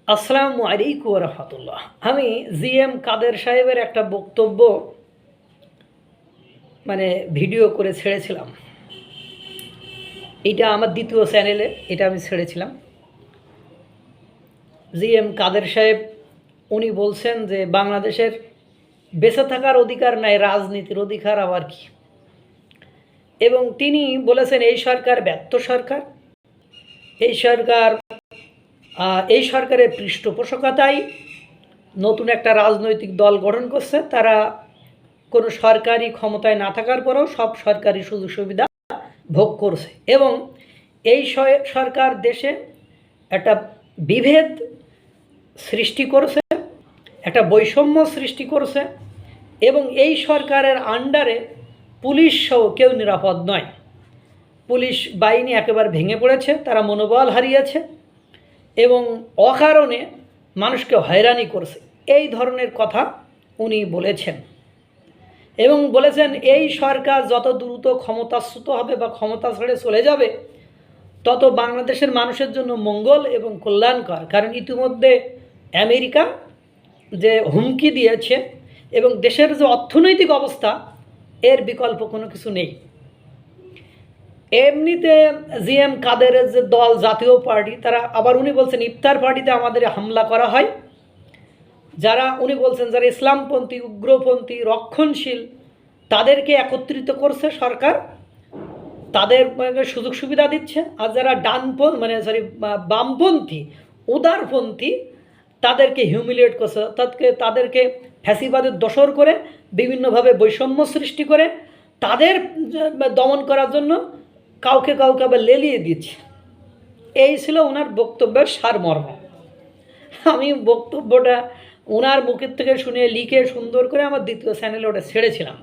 আসসালামু আলাইকুম রহমতুল্লাহ। আমি জিএম কাদের সাহেবের একটা বক্তব্য ভিডিও করে ছেড়েছিলাম। এটা আমার দ্বিতীয় চ্যানেলে এটা আমি ছেড়েছিলাম। জিএম কাদের সাহেব উনি বলছেন যে বাংলাদেশের বেঁচে থাকার অধিকার নাই, রাজনীতির অধিকার আবার কি। এবং তিনি বলেছেন এই সরকার ব্যর্থ সরকার, এই সরকারের পৃষ্ঠপোষকতায় নতুন একটা রাজনৈতিক দল গঠন করছে। তারা কোনো সরকারি ক্ষমতায় না থাকার পরেও সব সরকারি সুযোগ সুবিধা ভোগ করছে এবং এই সরকার দেশে একটা বিভেদ সৃষ্টি করছে, একটা বৈষম্য সৃষ্টি করছে এবং এই সরকারের আন্ডারে পুলিশ সহ কেউ নিরাপদ নয়। পুলিশ বাহিনী একেবারে ভেঙে পড়েছে, তারা মনোবল হারিয়েছে এবং অকারণে মানুষকে হয়রানি করছে। এই ধরনের কথা উনি বলেছেন এবং বলেছেন এই সরকার যত দ্রুত ক্ষমতাচ্যুত হবে বা ক্ষমতা ছেড়ে চলে যাবে তত বাংলাদেশের মানুষের জন্য মঙ্গল এবং কল্যাণকর। কারণ ইতিমধ্যে আমেরিকা যে হুমকি দিয়েছে এবং দেশের যে অর্থনৈতিক অবস্থা এর বিকল্প কোনো কিছু নেই। এমনিতে জিএম কাদেরের যে দল জাতীয় পার্টি, তারা আবার উনি বলছেন ইফতার পার্টিতে আমাদের হামলা করা হয়। উনি বলছেন যারা ইসলামপন্থী, উগ্রপন্থী, রক্ষণশীল তাদেরকে একত্রিত করছে সরকার, তাদের সুযোগ সুবিধা দিচ্ছে। আর যারা বামপন্থী, উদারপন্থী তাদেরকে হিউমিলিয়েট করছে, তাদেরকে ফ্যাসিবাদের দোসর করে বিভিন্নভাবে বৈষম্য সৃষ্টি করে তাদের দমন করার জন্য কাউকে আবার লেলিয়ে দিচ্ছে। এই ছিল ওনার বক্তব্যের সারমর্ম। আমি বক্তব্যটা ওনার মুখের থেকে শুনে লিখে সুন্দর করে আমার দ্বিতীয় চ্যানেলে ওটা ছেড়েছিলাম।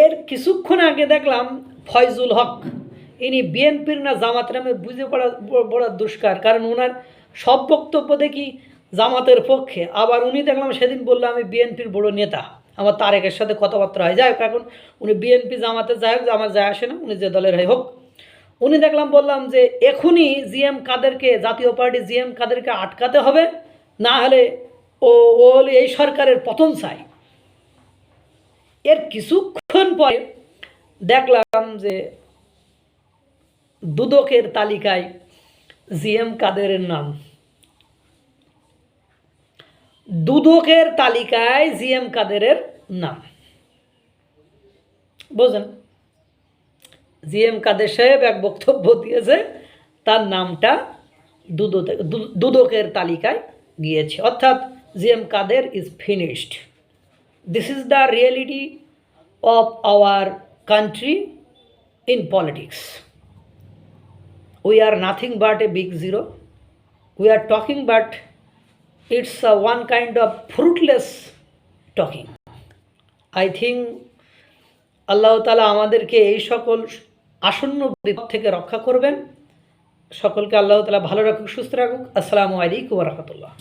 এর কিছুক্ষণ আগে দেখলাম ফয়জুল হক, ইনি বিএনপির না জামাতের, আমি বুঝে পড়া দুষ্কার, কারণ ওনার সব বক্তব্য দেখি জামাতের পক্ষে। আবার উনি দেখলাম সেদিন বললো আমি বিএনপির বড় নেতা, আমার তারেকের সাথে কথাবার্তা হয়। যাই হোক, এখন উনি বিএনপি জামাতে যাই হোক, আমার যায় আসে না, উনি যে দলের হয় হোক। উনি দেখলাম বললাম যে এখনই জিএম কাদেরকে, জাতীয় পার্টি জিএম কাদেরকে আটকাতে হবে, না হলে ও এই সরকারের পতন চাই। এর কিছুক্ষণ পরে দেখলাম যে দুদকের তালিকায় জিএম কাদেরের নাম, দুদকের তালিকায় জিএম কাদেরের নাম। বোঝেন, জিএম কাদের সাহেব এক বক্তব্য দিয়েছে, তার নামটা দুদকের তালিকায় গিয়েছে, অর্থাৎ GM Kader is finished. This is the reality of our country in politics. We are nothing but a big zero. We are talking, but it's one kind of fruitless talking. I think আল্লাহ তাআলা আমাদেরকে এই সকল আসন্ন বিপদ থেকে রক্ষা করবেন। সকলকে আল্লাহ তাআলা ভালো রাখুক, সুস্থ রাখুক। আসসালামু আলাইকুম ওয়া রাহমাতুল্লাহ।